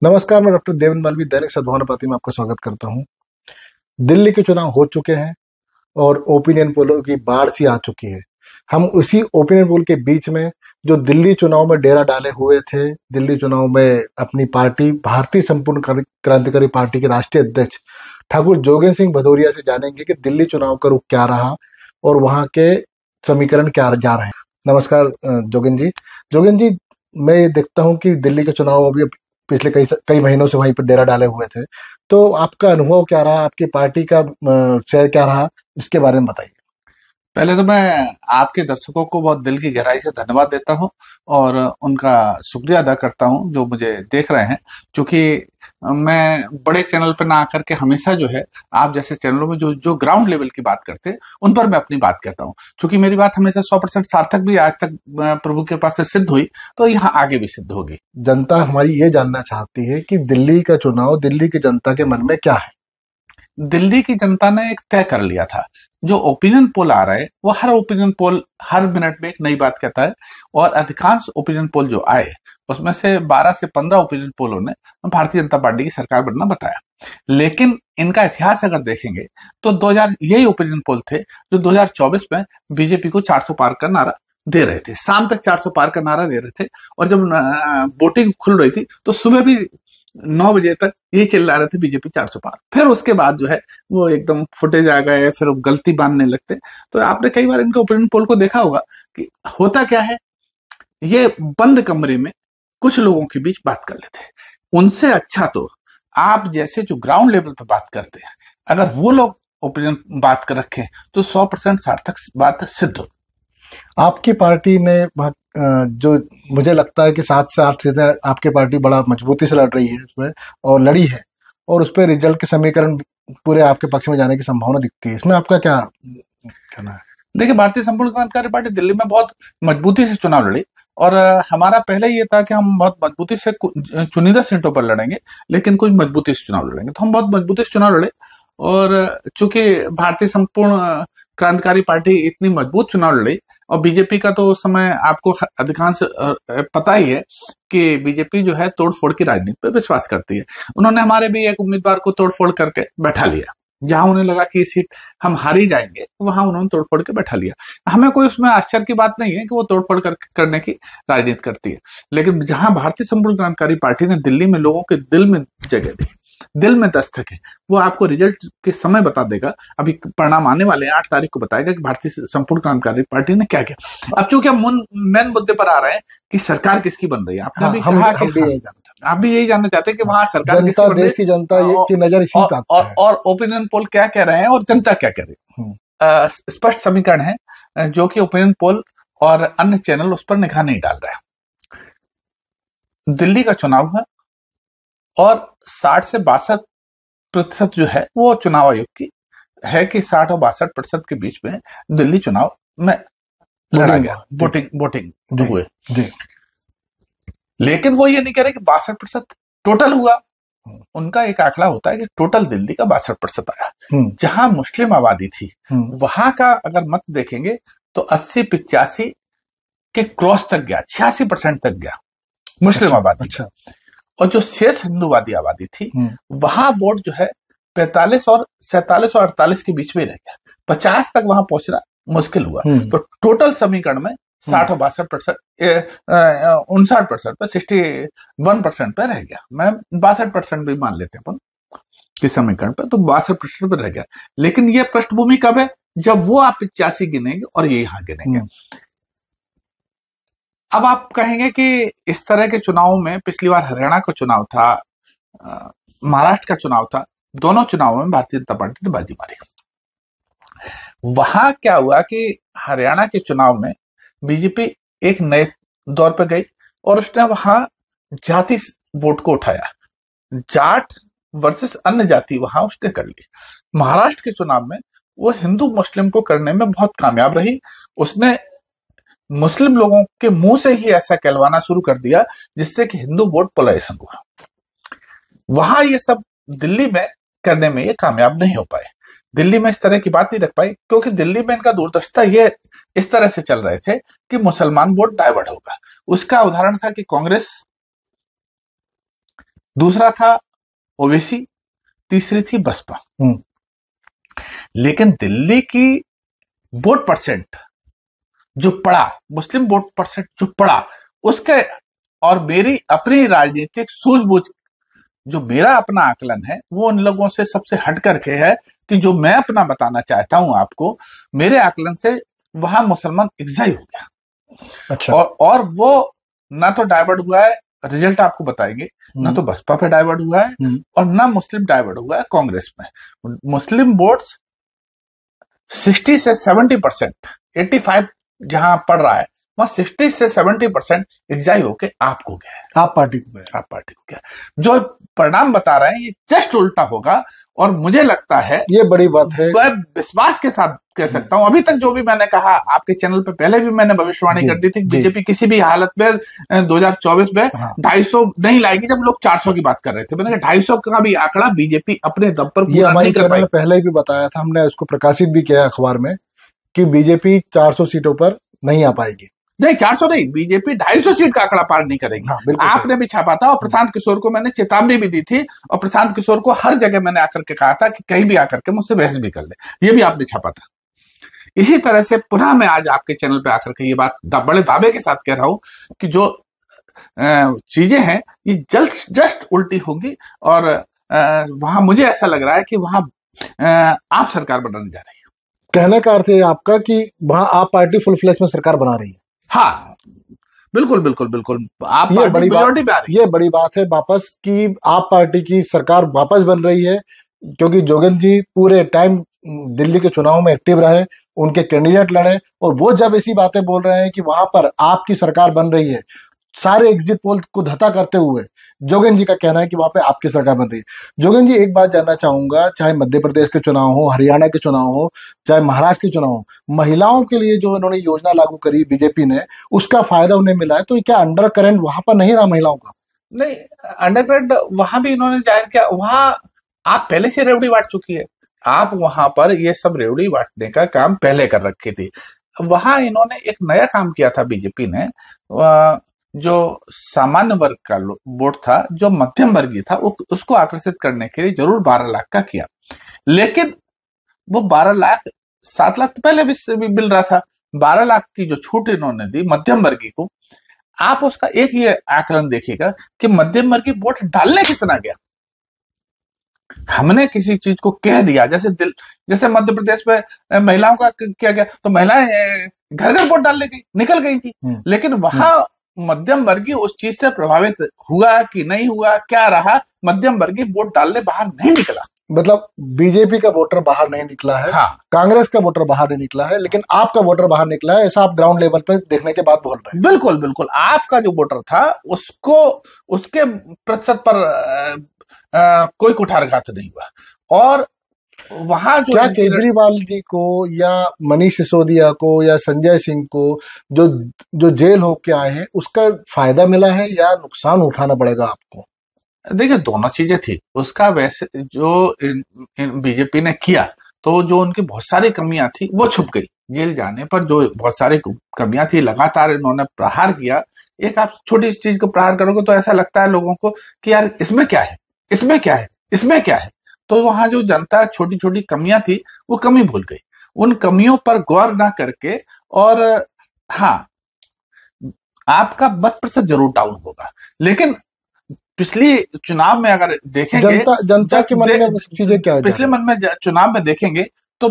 नमस्कार, मैं डॉक्टर देवेंद्र मालवी दैनिक सद्भावना पार्टी में आपका स्वागत करता हूं। दिल्ली के चुनाव हो चुके हैं और ओपिनियन पोलों की बाढ़ सी आ चुकी है। हम उसी ओपिनियन पोल के बीच में जो दिल्ली चुनाव में डेरा डाले हुए थे, दिल्ली चुनाव में अपनी पार्टी भारतीय संपूर्ण क्रांतिकारी पार्टी के राष्ट्रीय अध्यक्ष ठाकुर जोगेंद्र सिंह भदौरिया से जानेंगे कि दिल्ली चुनाव का रुख क्या रहा और वहां के समीकरण क्या जा रहे हैं। नमस्कार जोगेंद्र जी। जोगेंद्र जी, मैं ये देखता हूँ कि दिल्ली के चुनाव अभी पिछले कई कई महीनों से वहीं पर डेरा डाले हुए थे, तो आपका अनुभव क्या रहा, आपकी पार्टी का शेयर क्या रहा, इसके बारे में बताइए। पहले तो मैं आपके दर्शकों को बहुत दिल की गहराई से धन्यवाद देता हूं और उनका शुक्रिया अदा करता हूं जो मुझे देख रहे हैं। क्योंकि मैं बड़े चैनल पर ना आकर के हमेशा जो है आप जैसे चैनलों में जो जो ग्राउंड लेवल की बात करते हैं उन पर मैं अपनी बात कहता हूं। क्योंकि मेरी बात हमेशा 100% सार्थक भी आज तक प्रभु के पास से सिद्ध हुई, तो यहाँ आगे भी सिद्ध होगी। जनता हमारी ये जानना चाहती है कि दिल्ली का चुनाव दिल्ली की जनता के मन में क्या है। दिल्ली की जनता ने एक तय कर लिया था। जो ओपिनियन पोल आ रहा है वो हर ओपिनियन पोल हर मिनट में एक नई बात कहता है, और अधिकांश ओपिनियन पोल जो आए उसमें से 12 से 15 ओपिनियन पोलों ने भारतीय जनता पार्टी की सरकार बनना बताया। लेकिन इनका इतिहास अगर देखेंगे तो 2000 यही ओपिनियन पोल थे जो 2024 में बीजेपी को 400 पार का नारा दे रहे थे। शाम तक 400 पार का नारा दे रहे थे, और जब वोटिंग खुल रही थी तो सुबह भी 9 बजे तक ये चिल्ला रहे थे बीजेपी 400 पार। फिर उसके बाद जो है वो एकदम फुटेज आ गए, फिर गलती बांधने लगते। तो आपने कई बार इनके ओपिनियन पोल को देखा होगा कि होता क्या है, ये बंद कमरे में कुछ लोगों के बीच बात कर लेते हैं। उनसे अच्छा तो आप जैसे जो ग्राउंड लेवल पर बात करते हैं, अगर वो लोग ओपिनियन बात कर रखें तो 100% सार्थक बात सिद्ध हो। आपकी पार्टी ने जो मुझे लगता है कि 7 से 8 सीटें आपकी पार्टी बड़ा मजबूती से लड़ रही है उसमें, और लड़ी है, और उस पर रिजल्ट के समीकरण पूरे आपके पक्ष में जाने की संभावना दिखती है। इसमें आपका क्या कहना है? देखिए, भारतीय संपूर्ण क्रांतिकारी पार्टी दिल्ली में बहुत मजबूती से चुनाव लड़ी, और हमारा पहले ये था कि हम बहुत मजबूती से चुनिंदा सीटों पर लड़ेंगे, लेकिन कुछ मजबूती से चुनाव लड़ेंगे। तो हम बहुत मजबूती से चुनाव लड़े, और चूंकि भारतीय संपूर्ण क्रांतिकारी पार्टी इतनी मजबूत चुनाव लड़ी, और बीजेपी का तो उस समय आपको अधिकांश पता ही है कि बीजेपी जो है तोड़फोड़ की राजनीति पर विश्वास करती है। उन्होंने हमारे भी एक उम्मीदवार को तोड़फोड़ करके बैठा लिया। जहां उन्हें लगा कि सीट हम हार ही जाएंगे, वहां उन्होंने तोड़फोड़ के बैठा लिया। हमें कोई उसमें आश्चर्य की बात नहीं है कि वो तोड़फोड़ करने की राजनीति करती है। लेकिन जहां भारतीय संपूर्ण क्रांतिकारी पार्टी ने दिल्ली में लोगों के दिल में जगह दी, दिल में दस्तक है, वो आपको रिजल्ट के समय बता देगा। अभी परिणाम आने वाले हैं, 8 तारीख को बताएगा कि भारतीय संपूर्ण क्रांतिकारी पार्टी ने क्या किया। अब चूंकि हम मेन मुद्दे पर आ रहे हैं कि सरकार किसकी बन रही है, आपने भी कहा कि आप भी यही जानना चाहते हैं कि वहां सरकार जनता, देश की जनता की नजर इसी पे आता है, और ओपिनियन पोल क्या कह रहे हैं और जनता क्या कह रही है। स्पष्ट समीकरण है जो कि ओपिनियन पोल और अन्य चैनल उस पर निगाह नहीं डाल रहे हैं। दिल्ली का चुनाव है, और 60 से 62% जो है वो चुनाव आयोग की है कि 60 और 62% के बीच में दिल्ली चुनाव में लड़ा गया, वोटिंग हुए। लेकिन वो ये नहीं कह रहे कि 62% टोटल हुआ। उनका एक आंकड़ा होता है कि टोटल दिल्ली का 62% आया। जहां मुस्लिम आबादी थी वहां का अगर मत देखेंगे तो 80-85 के क्रॉस तक गया, 86% तक गया मुस्लिम आबादी। और जो शेष हिंदूवादी आबादी थी वहां वोट जो है 45 और 47 और 48 के बीच में रह गया। 50 तक वहां पहुंचना मुश्किल हुआ। तो टोटल समीकरण में 60 और 62%, 59% पे, 61% पे रह गया। मैं 62% भी मान लेते हैं अपन इस समीकरण पे, तो 62% पे रह गया। लेकिन ये पृष्ठभूमि कब है, जब वो आप 85 गिनेंगे और ये यहां गिनेंगे। अब आप कहेंगे कि इस तरह के चुनाव में, पिछली बार हरियाणा का चुनाव था, महाराष्ट्र का चुनाव था, दोनों चुनावों में भारतीय जनता पार्टी ने बाजी मारी। वहां क्या हुआ कि हरियाणा के चुनाव में बीजेपी एक नए दौर पर गई और उसने वहां जाति वोट को उठाया। जाट वर्सेस अन्य जाति वहां उसने कर ली। महाराष्ट्र के चुनाव में वो हिंदू मुस्लिम को करने में बहुत कामयाब रही। उसने मुस्लिम लोगों के मुंह से ही ऐसा कहलवाना शुरू कर दिया जिससे कि हिंदू वोट पोलराइजेशन हुआ। वहां ये सब दिल्ली में करने में ये कामयाब नहीं हो पाए। दिल्ली में इस तरह की बात नहीं रख पाई क्योंकि दिल्ली में इनका दूरदर्शिता ये इस तरह से चल रहे थे कि मुसलमान वोट डाइवर्ट होगा। उसका उदाहरण था कि कांग्रेस दूसरा था ओवैसी, तीसरी थी बसपा। लेकिन दिल्ली की वोट परसेंट जो पड़ा, मुस्लिम वोट परसेंट जो पड़ा, उसके और मेरी अपनी राजनीतिक सूझबूझ, जो मेरा अपना आकलन है, वो उन लोगों से सबसे हट करके है कि जो मैं अपना बताना चाहता हूं आपको, मेरे आकलन से वहां मुसलमान एग्जाई हो गया। अच्छा। और वो ना तो डाइवर्ट हुआ है, रिजल्ट आपको बताएंगे, ना तो बसपा पे डाइवर्ट हुआ है और ना मुस्लिम डाइवर्ट हुआ है कांग्रेस में। मुस्लिम वोट्स 60 से 70%, 85 जहां पड़ रहा है, वहां 60 से 70% एग्जाई होके आपको गया है, आप पार्टी को गया, आप पार्टी को गया। जो परिणाम बता रहे हैं ये जस्ट उल्टा होगा, और मुझे लगता है ये बड़ी बात है, मैं विश्वास के साथ कह सकता हूं। अभी तक जो भी मैंने कहा आपके चैनल पे, पहले भी मैंने भविष्यवाणी कर दी थी कि बीजेपी किसी भी हालत में 2024 में 250 नहीं लाएगी। जब लोग 400 की बात कर रहे थे, मैंने कहा 250 का भी आंकड़ा बीजेपी अपने दम पर पूरा नहीं कर पाई। पहले भी बताया था, हमने उसको प्रकाशित भी किया अखबार में कि बीजेपी 400 सीटों पर नहीं आ पाएगी। नहीं, 400 नहीं, बीजेपी 250 सीट का आंकड़ा पार नहीं करेगी। आपने भी छापा था और प्रशांत किशोर को मैंने चेतावनी भी दी थी, और प्रशांत किशोर को हर जगह मैंने आकर के कहा था कि कहीं भी आकर के मुझसे बहस भी कर ले, ये भी आपने छापा था। इसी तरह से पुनः मैं आज आपके चैनल पे आकर के ये बात बड़े दावे के साथ कह रहा हूं कि जो चीजें हैं ये जस्ट उल्टी होंगी, और वहां मुझे ऐसा लग रहा है कि वहां आप सरकार बनाने जा रही है। कहने का अर्थ है आपका कि वहां आप पार्टी फुल फ्लैश में सरकार बना रही है। हाँ, बिल्कुल बिल्कुल बिल्कुल, आप ये बड़ी बात, ये बड़ी बात है वापस कि आप पार्टी की सरकार वापस बन रही है, क्योंकि जोगेंद्र जी पूरे टाइम दिल्ली के चुनाव में एक्टिव रहे, उनके कैंडिडेट लड़े, और वो जब ऐसी बातें बोल रहे हैं कि वहां पर आपकी सरकार बन रही है, सारे एग्जिट पोल को धता करते हुए जोगेंद्र जी का कहना है कि वहां पे आपकी सरकार बन रही है। जोगेंद्र जी, एक बात जानना चाहूंगा, चाहे मध्य प्रदेश के चुनाव हो, हरियाणा के चुनाव हो, चाहे महाराष्ट्र के चुनाव हो, महिलाओं के लिए जो इन्होंने योजना लागू करी बीजेपी ने, उसका फायदा उन्हें मिला है, तो क्या अंडर करंट वहां पर नहीं रहा महिलाओं का? नहीं, अंडर करंट वहां भी इन्होंने जाहिर किया। वहां आप पहले से रेवड़ी बांट चुकी है, आप वहां पर ये सब रेवड़ी बांटने का काम पहले कर रखी थी। वहां इन्होंने एक नया काम किया था बीजेपी ने, जो सामान्य वर्ग का वोट था, जो मध्यम वर्गीय था, उसको आकर्षित करने के लिए जरूर 12 लाख का किया, लेकिन वो 12 लाख 7 लाख तो पहले भी मिल रहा था। 12 लाख की जो छूट इन्होंने दी मध्यम वर्गीय को, आप उसका एक ही आकलन देखिएगा कि मध्यम वर्गीय वोट डालने कितना गया। हमने किसी चीज को कह दिया, जैसे मध्य प्रदेश में महिलाओं का किया गया, तो महिलाएं घर घर वोट डालने गई, निकल गई थी, लेकिन वहां मध्यम वर्गीय उस चीज से प्रभावित हुआ कि नहीं हुआ, क्या रहा, मध्यम वर्गीय वोट डालने बाहर नहीं निकला। मतलब बीजेपी का वोटर बाहर नहीं निकला है, हाँ, कांग्रेस का वोटर बाहर नहीं निकला है, लेकिन आपका वोटर बाहर निकला है, ऐसा आप ग्राउंड लेवल पे देखने के बाद बोल रहे हैं। बिल्कुल बिल्कुल, आपका जो वोटर था उसको, उसके प्रतिशत पर कोई कुठारघात नहीं हुआ। और वहां जो क्या केजरीवाल जी को या मनीष सिसोदिया को या संजय सिंह को जो जेल होके आए हैं, उसका फायदा मिला है या नुकसान उठाना पड़ेगा आपको? देखिए, दोनों चीजें थी। उसका वैसे जो बीजेपी ने किया, तो जो उनकी बहुत सारी कमियां थी वो छुप गई। जेल जाने पर जो बहुत सारी कमियां थी, लगातार इन्होंने प्रहार किया। एक आप छोटी सी चीज को प्रहार करोगे तो ऐसा लगता है लोगों को कि यार इसमें क्या है, इसमें क्या है, इसमें क्या है। तो वहां जो जनता छोटी छोटी कमियां थी वो कमी भूल गई, उन कमियों पर गौर ना करके। और हाँ, आपका मत प्रतिशत जरूर डाउन होगा, लेकिन पिछली चुनाव में अगर देखेंगे, जनता के मन में चीजें क्या है, पिछले मन में चुनाव में देखेंगे तो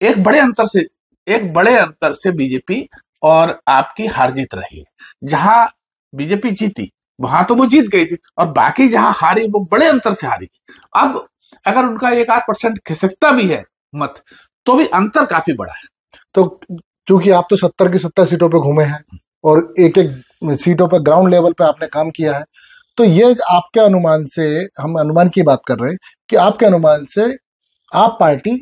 एक बड़े अंतर से बीजेपी और आपकी हार जीत रही है। जहां बीजेपी जीती वहां तो वो जीत गई थी, और बाकी जहां हारी वो बड़े अंतर से हारी। अब अगर उनका 1-8% खिसकता भी है मत, तो भी अंतर काफी बड़ा है। तो चूंकि आप तो 70 की 70 सीटों पे घूमे हैं और एक एक सीटों पे ग्राउंड लेवल पे आपने काम किया है, तो ये आपके अनुमान से, हम अनुमान की बात कर रहे हैं कि आपके अनुमान से आप पार्टी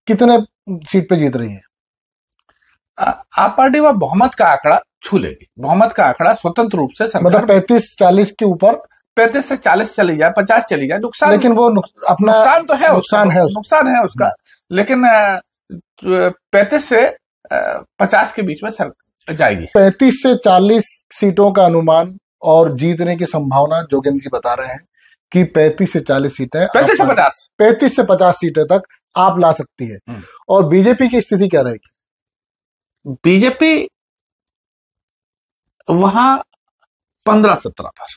कितने सीट पे जीत रही है? आप पार्टी वह बहुमत का आंकड़ा छू लेगी। बहुमत का आंकड़ा स्वतंत्र रूप से मतलब 35-40 के ऊपर, 35 से 40 चली जाए, 50 चली जाए, नुकसान, लेकिन वो अपना नुकसान तो है, नुकसान है उसका, लेकिन 35 से 50 के बीच में जाएगी। 35 से 40 सीटों का अनुमान और जीतने की संभावना जोगेंद्र जी बता रहे हैं। कि 35 से 40 सीटें, 35 से 50, 35 से 50 सीटें तक आप ला सकती है। और बीजेपी की स्थिति क्या रहेगी? बीजेपी वहां 15-17 पर।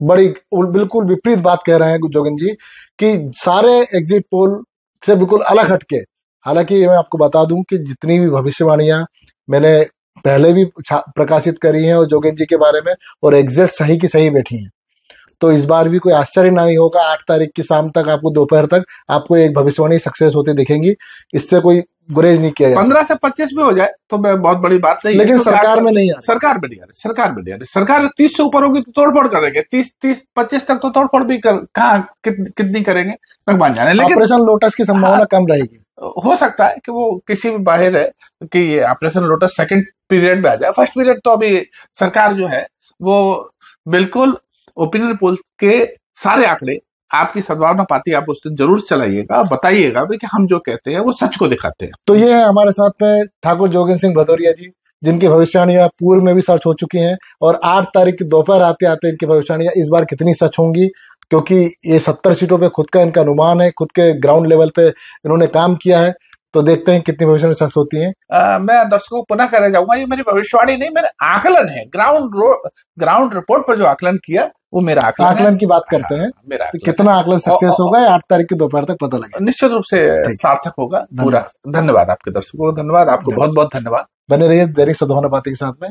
बड़ी बिल्कुल विपरीत बात कह रहे हैं जोगिंदर जी कि सारे एग्जिट पोल से बिल्कुल अलग हटके। हालांकि मैं आपको बता दूं कि जितनी भी भविष्यवाणियां मैंने पहले भी प्रकाशित करी हैं और जोगिंदर जी के बारे में, और एग्जैक्ट सही की सही बैठी हैं, तो इस बार भी कोई आश्चर्य नहीं होगा। 8 तारीख की शाम तक आपको, दोपहर तक आपको एक भविष्यवाणी सक्सेस होती दिखेंगी। इससे कोई गुरेज नहीं किया जाए। 15 से 25 भी हो जाए तो बहुत बड़ी बात नहीं, लेकिन सरकार में नहीं आ रही। सरकार में नहीं आ रही, सरकार में नहीं आ रही। सरकार 30 से ऊपर होगी तो तोड़फोड़ करेंगे, 30-25 तक तो तोड़फोड़ भी कहाँ कितनी करेंगे भगवान जाने। लेकिन ऑपरेशन लोटस की संभावना कम रहेगी। हो सकता है कि वो किसी भी बाहर है कि ये ऑपरेशन लोटस सेकंड पीरियड में आ जाए। फर्स्ट पीरियड तो अभी सरकार जो है वो बिल्कुल ओपिनियन पोल के सारे आंकड़े आपकी सद्भावना पाती, आप उस दिन जरूर चलाइएगा, बताइएगा भी कि हम जो कहते हैं वो सच को दिखाते हैं। तो ये है हमारे साथ में ठाकुर जोगिंदर सिंह भदौरिया जी, जिनकी भविष्यवाणियां पूर्व में भी सच हो चुकी हैं, और 8 तारीख की दोपहर आते आते इनकी भविष्यवाणियां इस बार कितनी सच होंगी, क्योंकि ये 70 सीटों पे खुद का इनका अनुमान है, खुद के ग्राउंड लेवल पे इन्होंने काम किया है। तो देखते हैं कितनी भविष्यवाणी सच होती है। मैं दर्शकों को पुनः कहना चाहूंगा, ये मेरी भविष्यवाणी नहीं, मेरे आकलन है। ग्राउंड रिपोर्ट पर जो आकलन किया वो मेरा आकलन की बात करते हैं। मेरा तो कितना आकलन सक्सेस होगा 8 तारीख की दोपहर तक पता लगेगा। निश्चित रूप से सार्थक होगा पूरा। धन्यवाद आपके दर्शकों को, धन्यवाद आपको, बहुत बहुत धन्यवाद। बने रहिए दैनिक सद्भावना पार्टी के साथ में।